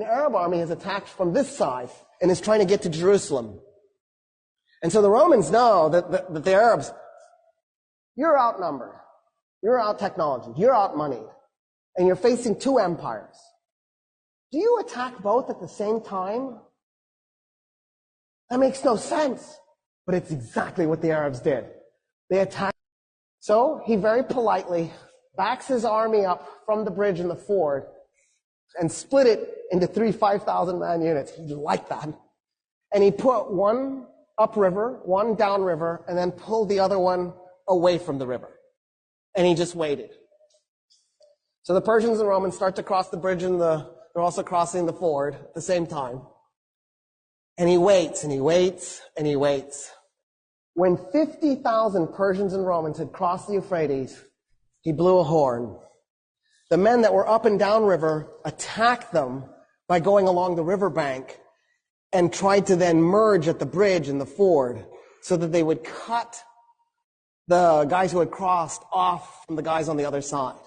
an Arab army has attacked from this side and is trying to get to Jerusalem. And so the Romans know that the Arabs, you're outnumbered, you're out technology, you're out money, and you're facing two empires. Do you attack both at the same time? That makes no sense. But it's exactly what the Arabs did. They attacked. So he very politely backs his army up from the bridge in the ford and split it into 3 5,000-man units. He liked that. And he put one upriver, one downriver, and then pulled the other one away from the river. And he just waited. So the Persians and Romans start to cross the bridge and they're also crossing the ford at the same time. And he waits, and he waits, and he waits. When 50,000 Persians and Romans had crossed the Euphrates, he blew a horn. The men that were up and down river attacked them by going along the riverbank and tried to then merge at the bridge and the ford so that they would cut the guys who had crossed off from the guys on the other side.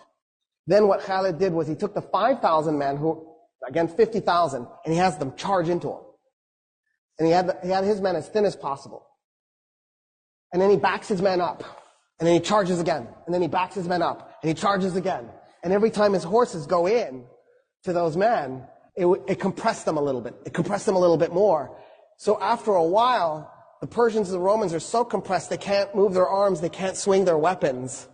Then what Khalid did was he took the 5,000 men who, against 50,000, and he has them charge into him. And he had his men as thin as possible. And then he backs his men up. And then he charges again. And then he backs his men up. And he charges again. And every time his horses go in to those men, it compressed them a little bit. It compressed them a little bit more. So after a while, the Persians and the Romans are so compressed they can't move their arms, they can't swing their weapons.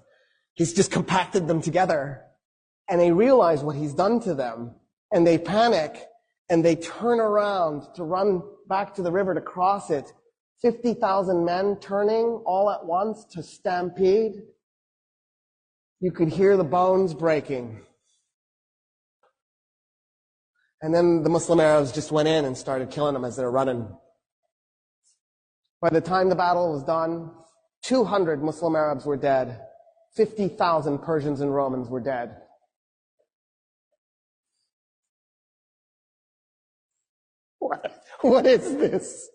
He's just compacted them together. And they realize what he's done to them. And they panic. And they turn around to run back to the river to cross it. 50,000 men turning all at once to stampede. You could hear the bones breaking. And then the Muslim Arabs just went in and started killing them as they were running. By the time the battle was done, 200 Muslim Arabs were dead. 50,000 Persians and Romans were dead. What is this?